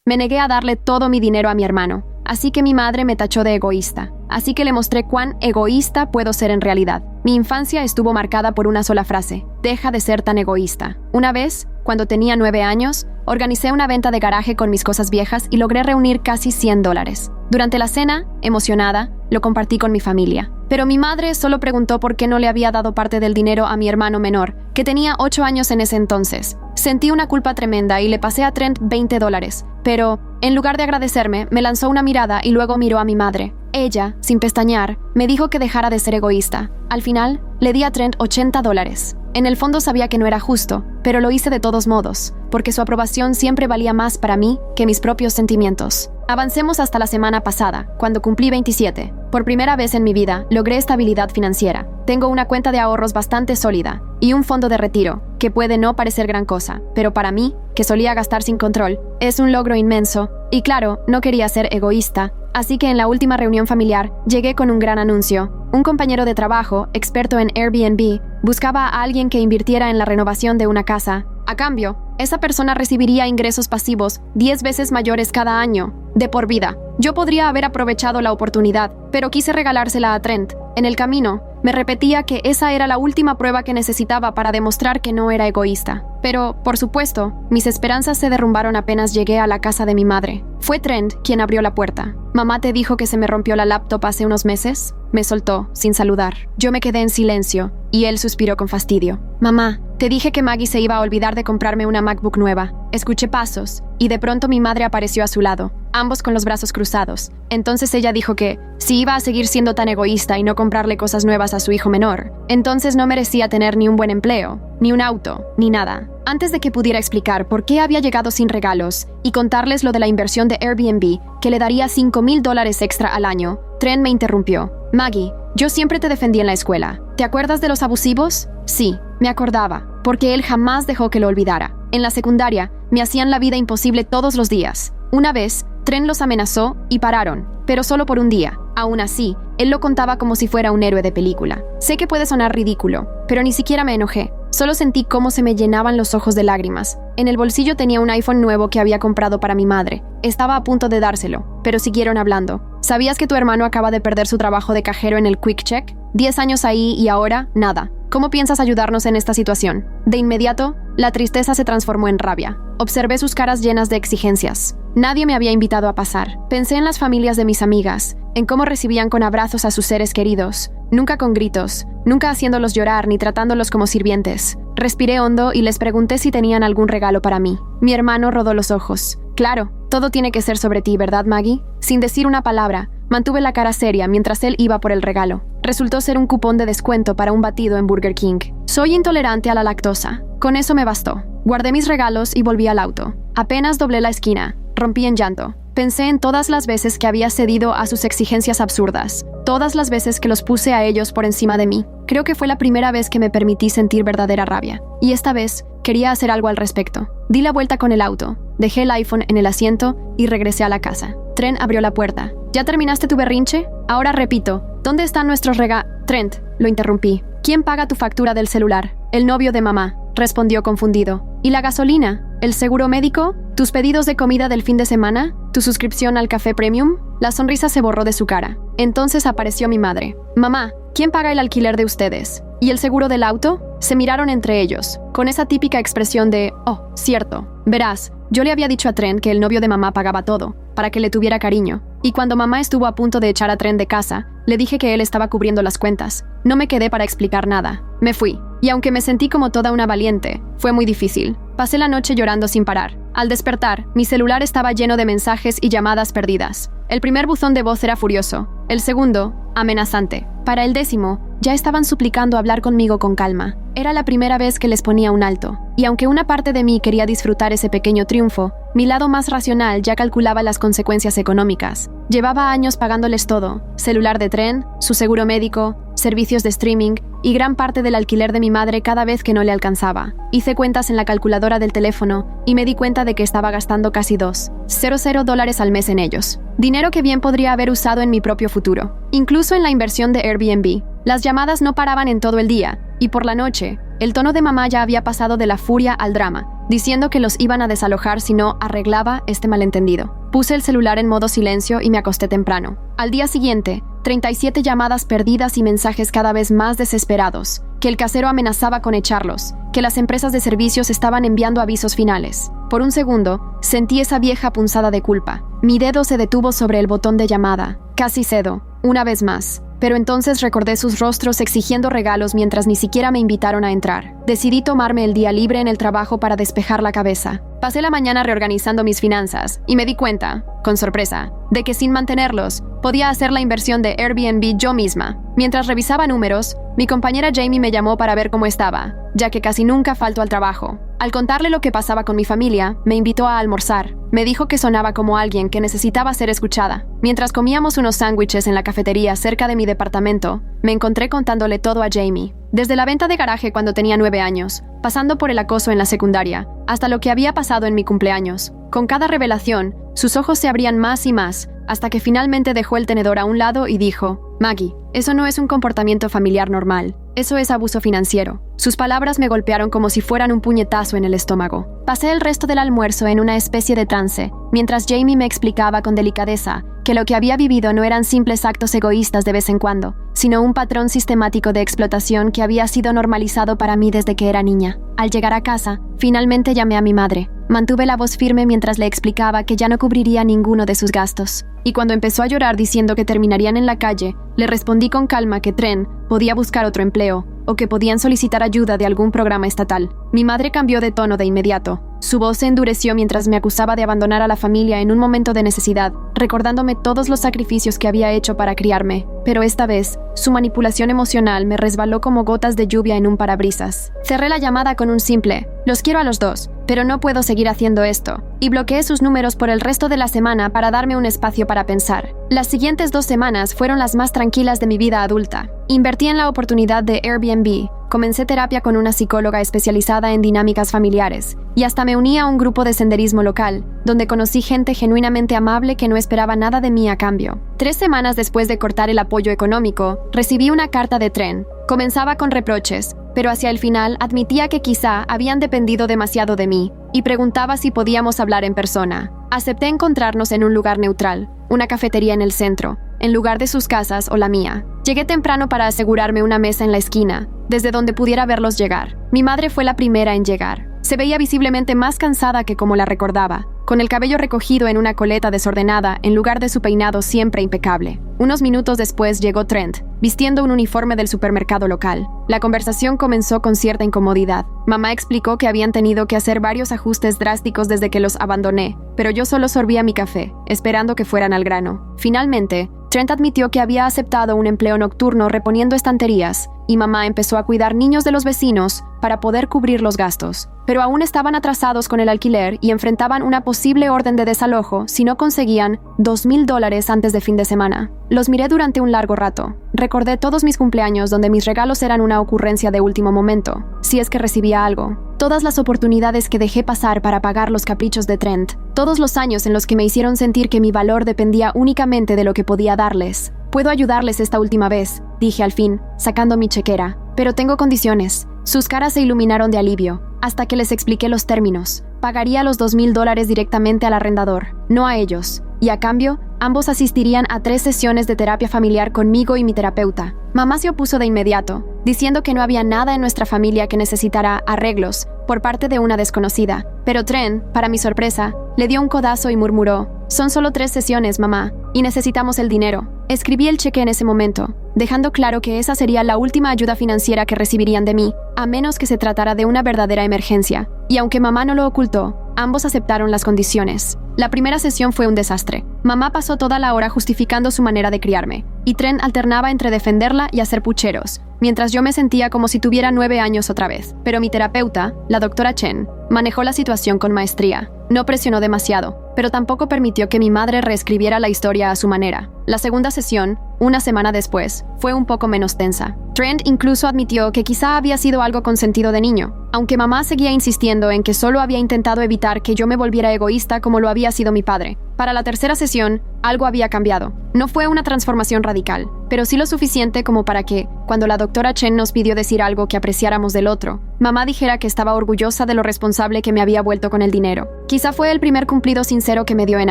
Me negué a darle todo mi dinero a mi hermano, así que mi madre me tachó de egoísta. Así que le mostré cuán egoísta puedo ser en realidad. Mi infancia estuvo marcada por una sola frase: deja de ser tan egoísta. Una vez, cuando tenía 9 años, organicé una venta de garaje con mis cosas viejas y logré reunir casi $100. Durante la cena, emocionada, lo compartí con mi familia. Pero mi madre solo preguntó por qué no le había dado parte del dinero a mi hermano menor, que tenía 8 años en ese entonces. Sentí una culpa tremenda y le pasé a Trent $20. Pero, en lugar de agradecerme, me lanzó una mirada y luego miró a mi madre. Ella, sin pestañear, me dijo que dejara de ser egoísta. Al final, le di a Trent $80. En el fondo sabía que no era justo, pero lo hice de todos modos, porque su aprobación siempre valía más para mí que mis propios sentimientos. Avancemos hasta la semana pasada, cuando cumplí 27. Por primera vez en mi vida, logré estabilidad financiera. Tengo una cuenta de ahorros bastante sólida y un fondo de retiro, que puede no parecer gran cosa, pero para mí, que solía gastar sin control, es un logro inmenso. Y claro, no quería ser egoísta, así que en la última reunión familiar llegué con un gran anuncio. Un compañero de trabajo, experto en Airbnb, buscaba a alguien que invirtiera en la renovación de una casa. A cambio, esa persona recibiría ingresos pasivos 10 veces mayores cada año, de por vida. Yo podría haber aprovechado la oportunidad, pero quise regalársela a Trent. En el camino, me repetía que esa era la última prueba que necesitaba para demostrar que no era egoísta. Pero, por supuesto, mis esperanzas se derrumbaron apenas llegué a la casa de mi madre. Fue Trent quien abrió la puerta. ¿Mamá te dijo que se me rompió la laptop hace unos meses? Me soltó, sin saludar. Yo me quedé en silencio, y él suspiró con fastidio. Mamá, te dije que Maggie se iba a olvidar de comprarme una MacBook nueva. Escuché pasos, y de pronto mi madre apareció a su lado, ambos con los brazos cruzados. Entonces ella dijo que, si iba a seguir siendo tan egoísta y no comprarle cosas nuevas a su hijo menor, entonces no merecía tener ni un buen empleo, ni un auto, ni nada. Antes de que pudiera explicar por qué había llegado sin regalos y contarles lo de la inversión de Airbnb, que le daría $5,000 extra al año, Trent me interrumpió. Maggie, yo siempre te defendí en la escuela. ¿Te acuerdas de los abusivos? Sí, me acordaba, porque él jamás dejó que lo olvidara. En la secundaria, me hacían la vida imposible todos los días. Una vez, Trent los amenazó y pararon, pero solo por un día. Aún así, él lo contaba como si fuera un héroe de película. Sé que puede sonar ridículo, pero ni siquiera me enojé. Solo sentí cómo se me llenaban los ojos de lágrimas. En el bolsillo tenía un iPhone nuevo que había comprado para mi madre. Estaba a punto de dárselo, pero siguieron hablando. ¿Sabías que tu hermano acaba de perder su trabajo de cajero en el Quick Check? 10 años ahí y ahora, nada. ¿Cómo piensas ayudarnos en esta situación? De inmediato, la tristeza se transformó en rabia. Observé sus caras llenas de exigencias. Nadie me había invitado a pasar. Pensé en las familias de mis amigas, en cómo recibían con abrazos a sus seres queridos, nunca con gritos, nunca haciéndolos llorar ni tratándolos como sirvientes. Respiré hondo y les pregunté si tenían algún regalo para mí. Mi hermano rodó los ojos. Claro, todo tiene que ser sobre ti, ¿verdad, Maggie? Sin decir una palabra, mantuve la cara seria mientras él iba por el regalo. Resultó ser un cupón de descuento para un batido en Burger King. Soy intolerante a la lactosa. Con eso me bastó. Guardé mis regalos y volví al auto. Apenas doblé la esquina, rompí en llanto. Pensé en todas las veces que había cedido a sus exigencias absurdas, todas las veces que los puse a ellos por encima de mí. Creo que fue la primera vez que me permití sentir verdadera rabia, y esta vez quería hacer algo al respecto. Di la vuelta con el auto, dejé el iPhone en el asiento y regresé a la casa. Trent abrió la puerta. ¿Ya terminaste tu berrinche? Ahora repito, ¿dónde están nuestros Trent, lo interrumpí. ¿Quién paga tu factura del celular? El novio de mamá, respondió confundido. ¿Y la gasolina? ¿El seguro médico? ¿Tus pedidos de comida del fin de semana? ¿Tu suscripción al café premium? La sonrisa se borró de su cara. Entonces apareció mi madre. Mamá, ¿quién paga el alquiler de ustedes? ¿Y el seguro del auto? Se miraron entre ellos, con esa típica expresión de, oh, cierto. Verás, yo le había dicho a Trent que el novio de mamá pagaba todo, para que le tuviera cariño. Y cuando mamá estuvo a punto de echar a Trent de casa, le dije que él estaba cubriendo las cuentas. No me quedé para explicar nada. Me fui. Y aunque me sentí como toda una valiente, fue muy difícil. Pasé la noche llorando sin parar. Al despertar, mi celular estaba lleno de mensajes y llamadas perdidas. El primer buzón de voz era furioso. El segundo, amenazante. Para el 10º, ya estaban suplicando hablar conmigo con calma. Era la primera vez que les ponía un alto. Y aunque una parte de mí quería disfrutar ese pequeño triunfo, mi lado más racional ya calculaba las consecuencias económicas. Llevaba años pagándoles todo. Celular de Trent, su seguro médico, servicios de streaming y gran parte del alquiler de mi madre cada vez que no le alcanzaba. Hice cuentas en la calculadora del teléfono y me di cuenta de que estaba gastando casi $2,000 al mes en ellos. Dinero que bien podría haber usado en mi propio futuro. Incluso en la inversión de Airbnb. Las llamadas no paraban en todo el día, y por la noche, El tono de mamá ya había pasado de la furia al drama, diciendo que los iban a desalojar si no arreglaba este malentendido. Puse el celular en modo silencio y me acosté temprano. Al día siguiente, 37 llamadas perdidas y mensajes cada vez más desesperados, que el casero amenazaba con echarlos, que las empresas de servicios estaban enviando avisos finales. Por un segundo, sentí esa vieja punzada de culpa. Mi dedo se detuvo sobre el botón de llamada. Casi cedo, una vez más. Pero entonces recordé sus rostros exigiendo regalos mientras ni siquiera me invitaron a entrar. Decidí tomarme el día libre en el trabajo para despejar la cabeza. Pasé la mañana reorganizando mis finanzas y me di cuenta, con sorpresa, de que sin mantenerlos, podía hacer la inversión de Airbnb yo misma. Mientras revisaba números, mi compañera Jamie me llamó para ver cómo estaba, ya que casi nunca falto al trabajo. Al contarle lo que pasaba con mi familia, me invitó a almorzar. Me dijo que sonaba como alguien que necesitaba ser escuchada. Mientras comíamos unos sándwiches en la cafetería cerca de mi departamento, me encontré contándole todo a Jamie. Desde la venta de garaje cuando tenía 9 años, pasando por el acoso en la secundaria, hasta lo que había pasado en mi cumpleaños. Con cada revelación, sus ojos se abrían más y más, hasta que finalmente dejó el tenedor a un lado y dijo: «Maggie, eso no es un comportamiento familiar normal. Eso es abuso financiero». Sus palabras me golpearon como si fueran un puñetazo en el estómago. Pasé el resto del almuerzo en una especie de trance, mientras Jamie me explicaba con delicadeza que lo que había vivido no eran simples actos egoístas de vez en cuando, sino un patrón sistemático de explotación que había sido normalizado para mí desde que era niña. Al llegar a casa, finalmente llamé a mi madre. Mantuve la voz firme mientras le explicaba que ya no cubriría ninguno de sus gastos. Y cuando empezó a llorar diciendo que terminarían en la calle, le respondí con calma que Trent podía buscar otro empleo, o que podían solicitar ayuda de algún programa estatal. Mi madre cambió de tono de inmediato. Su voz se endureció mientras me acusaba de abandonar a la familia en un momento de necesidad, recordándome todos los sacrificios que había hecho para criarme. Pero esta vez, su manipulación emocional me resbaló como gotas de lluvia en un parabrisas. Cerré la llamada con un simple: «Los quiero a los dos, pero no puedo seguir haciendo esto», y bloqueé sus números por el resto de la semana para darme un espacio para pensar. Las siguientes 2 semanas fueron las más tranquilas de mi vida adulta. Invertí en la oportunidad de Airbnb, comencé terapia con una psicóloga especializada en dinámicas familiares, y hasta me uní a un grupo de senderismo local, donde conocí gente genuinamente amable que no esperaba nada de mí a cambio. 3 semanas después de cortar el apoyo económico, recibí una carta de Trent. Comenzaba con reproches, pero hacia el final admitía que quizá habían dependido demasiado de mí, y preguntaba si podíamos hablar en persona. Acepté encontrarnos en un lugar neutral, una cafetería en el centro, en lugar de sus casas o la mía. Llegué temprano para asegurarme una mesa en la esquina, desde donde pudiera verlos llegar. Mi madre fue la primera en llegar. Se veía visiblemente más cansada que como la recordaba, con el cabello recogido en una coleta desordenada en lugar de su peinado siempre impecable. Unos minutos después llegó Trent, vistiendo un uniforme del supermercado local. La conversación comenzó con cierta incomodidad. Mamá explicó que habían tenido que hacer varios ajustes drásticos desde que los abandoné, pero yo solo sorbía mi café, esperando que fueran al grano. Finalmente, Trent admitió que había aceptado un empleo nocturno reponiendo estanterías, y mamá empezó a cuidar niños de los vecinos para poder cubrir los gastos. Pero aún estaban atrasados con el alquiler y enfrentaban una posible orden de desalojo si no conseguían $2,000 antes de fin de semana. Los miré durante un largo rato. Recordé todos mis cumpleaños donde mis regalos eran una ocurrencia de último momento, si es que recibía algo. Todas las oportunidades que dejé pasar para pagar los caprichos de Trent. Todos los años en los que me hicieron sentir que mi valor dependía únicamente de lo que podía darles. «Puedo ayudarles esta última vez», dije al fin, sacando mi chequera. «Pero tengo condiciones». Sus caras se iluminaron de alivio, hasta que les expliqué los términos. Pagaría los $2,000 directamente al arrendador, no a ellos. Y a cambio, ambos asistirían a 3 sesiones de terapia familiar conmigo y mi terapeuta. Mamá se opuso de inmediato, diciendo que no había nada en nuestra familia que necesitara arreglos por parte de una desconocida. Pero Trent, para mi sorpresa, le dio un codazo y murmuró: «Son solo 3 sesiones, mamá, y necesitamos el dinero». Escribí el cheque en ese momento, dejando claro que esa sería la última ayuda financiera que recibirían de mí, a menos que se tratara de una verdadera emergencia. Y aunque mamá no lo ocultó, ambos aceptaron las condiciones. La primera sesión fue un desastre. Mamá pasó toda la hora justificando su manera de criarme, y Trent alternaba entre defenderla y hacer pucheros, mientras yo me sentía como si tuviera 9 años otra vez. Pero mi terapeuta, la doctora Chen, manejó la situación con maestría. No presionó demasiado, pero tampoco permitió que mi madre reescribiera la historia a su manera. La segunda sesión, una semana después, fue un poco menos tensa. Trent incluso admitió que quizá había sido algo consentido de niño, aunque mamá seguía insistiendo en que solo había intentado evitar que yo me volviera egoísta como lo había sido mi padre. Para la tercera sesión, Algo había cambiado. No fue una transformación radical, pero sí lo suficiente como para que, cuando la doctora Chen nos pidió decir algo que apreciáramos del otro, mamá dijera que estaba orgullosa de lo responsable que me había vuelto con el dinero. Quizá fue el primer cumplido sincero que me dio en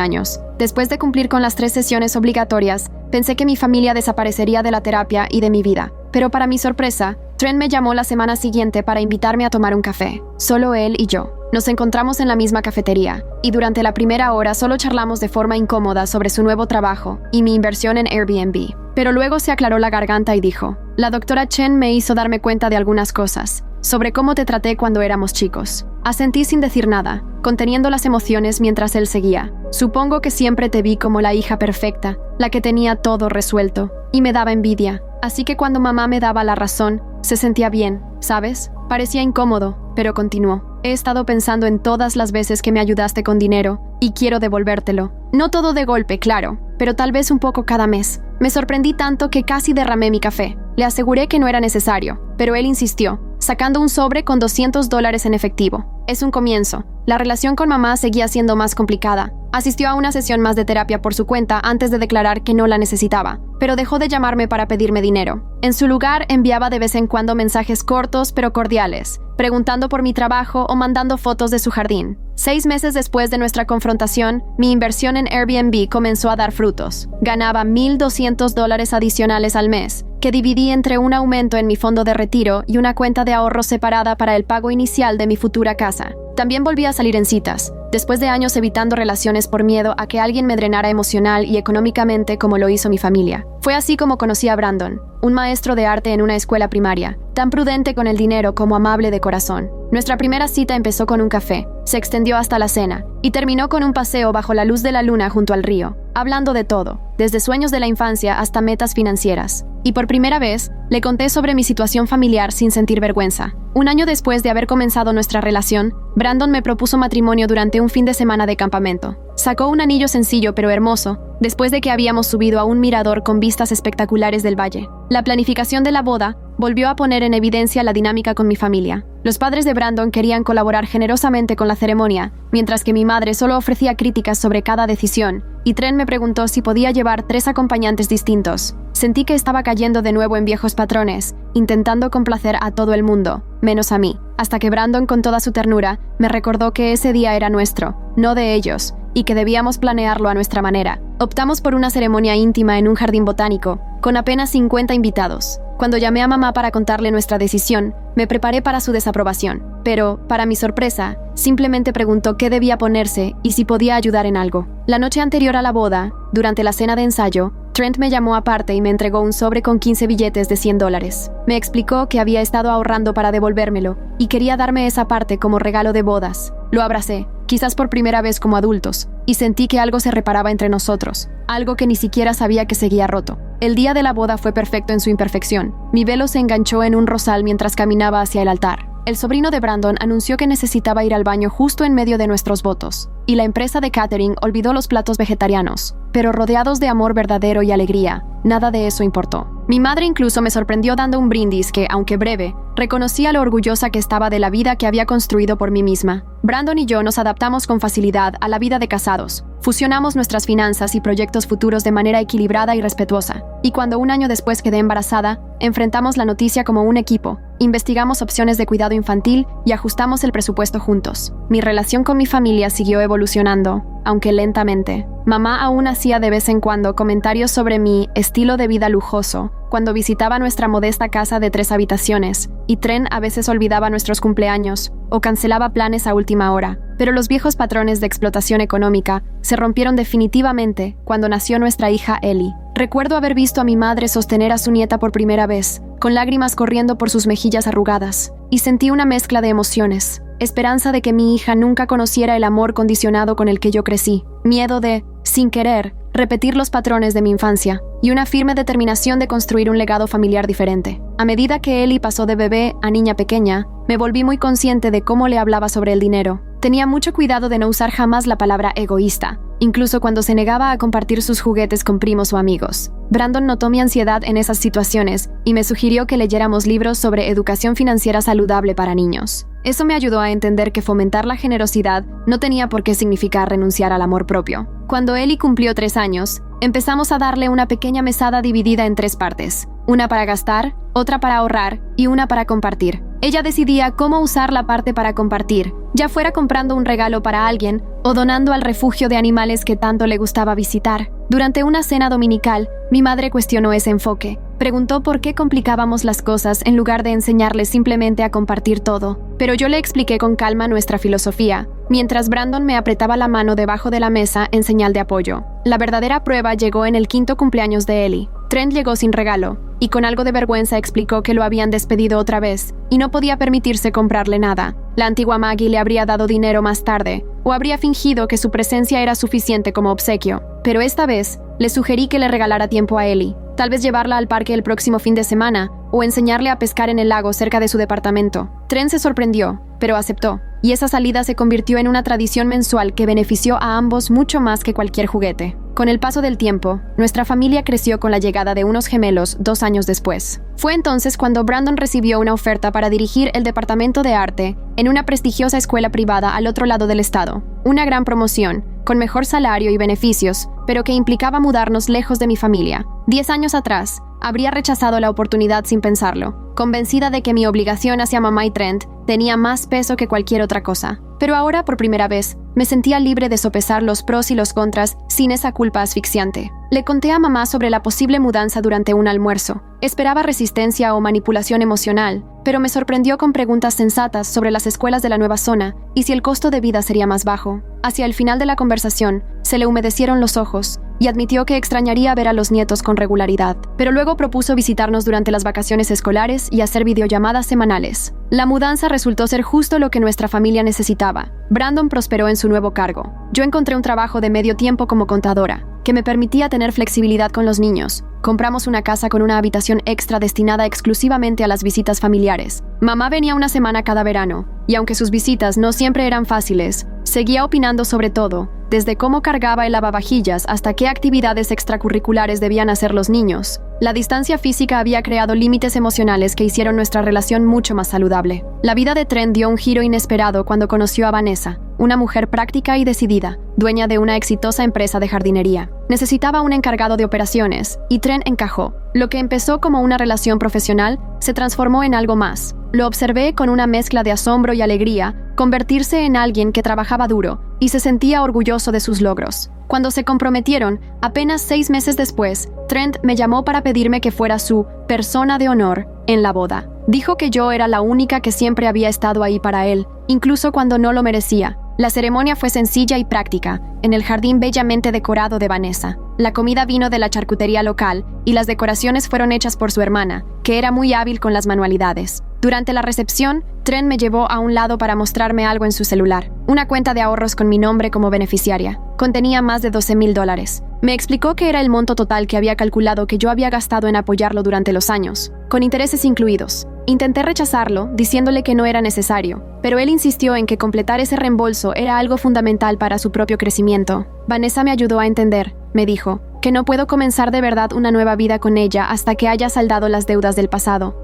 años. Después de cumplir con las 3 sesiones obligatorias, pensé que mi familia desaparecería de la terapia y de mi vida. Pero para mi sorpresa, Trent me llamó la semana siguiente para invitarme a tomar un café. Solo él y yo. Nos encontramos en la misma cafetería, y durante la primera hora solo charlamos de forma incómoda sobre su nuevo trabajo y mi inversión en Airbnb. Pero luego se aclaró la garganta y dijo, la doctora Chen me hizo darme cuenta de algunas cosas, sobre cómo te traté cuando éramos chicos. Asentí sin decir nada, conteniendo las emociones mientras él seguía. Supongo que siempre te vi como la hija perfecta, la que tenía todo resuelto, y me daba envidia. Así que cuando mamá me daba la razón, se sentía bien, ¿sabes? Parecía incómodo, pero continuó. He estado pensando en todas las veces que me ayudaste con dinero, y quiero devolvértelo. No todo de golpe, claro, pero tal vez un poco cada mes. Me sorprendí tanto que casi derramé mi café. Le aseguré que no era necesario, pero él insistió, sacando un sobre con $200 en efectivo. Es un comienzo. La relación con mamá seguía siendo más complicada. Asistió a una sesión más de terapia por su cuenta antes de declarar que no la necesitaba, pero dejó de llamarme para pedirme dinero. En su lugar, enviaba de vez en cuando mensajes cortos pero cordiales, preguntando por mi trabajo o mandando fotos de su jardín. 6 meses después de nuestra confrontación, mi inversión en Airbnb comenzó a dar frutos. Ganaba $1,200 adicionales al mes, que dividí entre un aumento en mi fondo de retiro y una cuenta de ahorro separada para el pago inicial de mi futura casa. También volví a salir en citas, después de años evitando relaciones por miedo a que alguien me drenara emocional y económicamente como lo hizo mi familia. Fue así como conocí a Brandon, un maestro de arte en una escuela primaria, tan prudente con el dinero como amable de corazón. Nuestra primera cita empezó con un café, se extendió hasta la cena, y terminó con un paseo bajo la luz de la luna junto al río, hablando de todo, desde sueños de la infancia hasta metas financieras. Y por primera vez, le conté sobre mi situación familiar sin sentir vergüenza. Un año después de haber comenzado nuestra relación, Brandon me propuso matrimonio durante un fin de semana de campamento. Sacó un anillo sencillo pero hermoso, después de que habíamos subido a un mirador con vistas espectaculares del valle. La planificación de la boda volvió a poner en evidencia la dinámica con mi familia. Los padres de Brandon querían colaborar generosamente con la ceremonia, mientras que mi madre solo ofrecía críticas sobre cada decisión, y Trent me preguntó si podía llevar 3 acompañantes distintos. Sentí que estaba cayendo de nuevo en viejos patrones, intentando complacer a todo el mundo, menos a mí, hasta que Brandon, con toda su ternura, me recordó que ese día era nuestro, no de ellos, y que debíamos planearlo a nuestra manera. Optamos por una ceremonia íntima en un jardín botánico, con apenas 50 invitados. Cuando llamé a mamá para contarle nuestra decisión, me preparé para su desaprobación, pero, para mi sorpresa, simplemente preguntó qué debía ponerse y si podía ayudar en algo. La noche anterior a la boda, durante la cena de ensayo, Trent me llamó aparte y me entregó un sobre con 15 billetes de $100. Me explicó que había estado ahorrando para devolvérmelo y quería darme esa parte como regalo de bodas. Lo abracé, quizás por primera vez como adultos, y sentí que algo se reparaba entre nosotros, algo que ni siquiera sabía que seguía roto. El día de la boda fue perfecto en su imperfección. Mi velo se enganchó en un rosal mientras caminaba hacia el altar. El sobrino de Brandon anunció que necesitaba ir al baño justo en medio de nuestros votos, y la empresa de catering olvidó los platos vegetarianos. Pero rodeados de amor verdadero y alegría, nada de eso importó. Mi madre incluso me sorprendió dando un brindis que, aunque breve, reconocía lo orgullosa que estaba de la vida que había construido por mí misma. Brandon y yo nos adaptamos con facilidad a la vida de casados. Fusionamos nuestras finanzas y proyectos futuros de manera equilibrada y respetuosa. Y cuando un año después quedé embarazada, enfrentamos la noticia como un equipo. Investigamos opciones de cuidado infantil y ajustamos el presupuesto juntos. Mi relación con mi familia siguió evolucionando, aunque lentamente. Mamá aún hacía de vez en cuando comentarios sobre mi estilo de vida lujoso cuando visitaba nuestra modesta casa de 3 habitaciones, y Trent a veces olvidaba nuestros cumpleaños o cancelaba planes a última hora. Pero los viejos patrones de explotación económica se rompieron definitivamente cuando nació nuestra hija Ellie. Recuerdo haber visto a mi madre sostener a su nieta por primera vez, con lágrimas corriendo por sus mejillas arrugadas, y sentí una mezcla de emociones. Esperanza de que mi hija nunca conociera el amor condicionado con el que yo crecí, miedo de, sin querer, repetir los patrones de mi infancia, y una firme determinación de construir un legado familiar diferente. A medida que Ellie pasó de bebé a niña pequeña, me volví muy consciente de cómo le hablaba sobre el dinero. Tenía mucho cuidado de no usar jamás la palabra egoísta, incluso cuando se negaba a compartir sus juguetes con primos o amigos. Brandon notó mi ansiedad en esas situaciones y me sugirió que leyéramos libros sobre educación financiera saludable para niños. Eso me ayudó a entender que fomentar la generosidad no tenía por qué significar renunciar al amor propio. Cuando Ellie cumplió 3 años, Empezamos a darle una pequeña mesada dividida en 3 partes, una para gastar, otra para ahorrar y una para compartir. Ella decidía cómo usar la parte para compartir, ya fuera comprando un regalo para alguien o donando al refugio de animales que tanto le gustaba visitar. Durante una cena dominical, mi madre cuestionó ese enfoque. Preguntó por qué complicábamos las cosas en lugar de enseñarles simplemente a compartir todo. Pero yo le expliqué con calma nuestra filosofía, mientras Brandon me apretaba la mano debajo de la mesa en señal de apoyo. La verdadera prueba llegó en el 5º cumpleaños de Ellie. Trent llegó sin regalo, y con algo de vergüenza explicó que lo habían despedido otra vez, y no podía permitirse comprarle nada. La antigua Maggie le habría dado dinero más tarde, o habría fingido que su presencia era suficiente como obsequio. Pero esta vez, le sugerí que le regalara tiempo a Ellie. Tal vez llevarla al parque el próximo fin de semana, o enseñarle a pescar en el lago cerca de su departamento. Trent se sorprendió, pero aceptó, y esa salida se convirtió en una tradición mensual que benefició a ambos mucho más que cualquier juguete. Con el paso del tiempo, nuestra familia creció con la llegada de unos gemelos 2 años después. Fue entonces cuando Brandon recibió una oferta para dirigir el departamento de arte en una prestigiosa escuela privada al otro lado del estado. Una gran promoción, con mejor salario y beneficios, pero que implicaba mudarnos lejos de mi familia. 10 años atrás, habría rechazado la oportunidad sin pensarlo, convencida de que mi obligación hacia mamá y Trent tenía más peso que cualquier otra cosa. Pero ahora, por primera vez, me sentía libre de sopesar los pros y los contras sin esa culpa asfixiante. Le conté a mamá sobre la posible mudanza durante un almuerzo. Esperaba resistencia o manipulación emocional, pero me sorprendió con preguntas sensatas sobre las escuelas de la nueva zona y si el costo de vida sería más bajo. Hacia el final de la conversación, se le humedecieron los ojos y admitió que extrañaría ver a los nietos con regularidad, pero luego propuso visitarnos durante las vacaciones escolares y hacer videollamadas semanales. La mudanza resultó ser justo lo que nuestra familia necesitaba. Brandon prosperó en su nuevo cargo. Yo encontré un trabajo de medio tiempo como contadora, que me permitía tener flexibilidad con los niños. Compramos una casa con una habitación extra destinada exclusivamente a las visitas familiares. Mamá venía una semana cada verano, y aunque sus visitas no siempre eran fáciles, seguía opinando sobre todo, desde cómo cargaba el lavavajillas hasta qué actividades extracurriculares debían hacer los niños. La distancia física había creado límites emocionales que hicieron nuestra relación mucho más saludable. La vida de Trent dio un giro inesperado cuando conoció a Vanessa, una mujer práctica y decidida, dueña de una exitosa empresa de jardinería. Necesitaba un encargado de operaciones, y Trent encajó. Lo que empezó como una relación profesional se transformó en algo más. Lo observé con una mezcla de asombro y alegría, convertirse en alguien que trabajaba duro y se sentía orgulloso de sus logros. Cuando se comprometieron, apenas 6 meses después, Trent me llamó para pedirme que fuera su persona de honor en la boda. Dijo que yo era la única que siempre había estado ahí para él, incluso cuando no lo merecía. La ceremonia fue sencilla y práctica, en el jardín bellamente decorado de Vanessa. La comida vino de la charcutería local y las decoraciones fueron hechas por su hermana, que era muy hábil con las manualidades. Durante la recepción, Trent me llevó a un lado para mostrarme algo en su celular, una cuenta de ahorros con mi nombre como beneficiaria. Contenía más de $12,000. Me explicó que era el monto total que había calculado que yo había gastado en apoyarlo durante los años, con intereses incluidos. Intenté rechazarlo, diciéndole que no era necesario, pero él insistió en que completar ese reembolso era algo fundamental para su propio crecimiento. Vanessa me ayudó a entender, me dijo, que no puedo comenzar de verdad una nueva vida con ella hasta que haya saldado las deudas del pasado.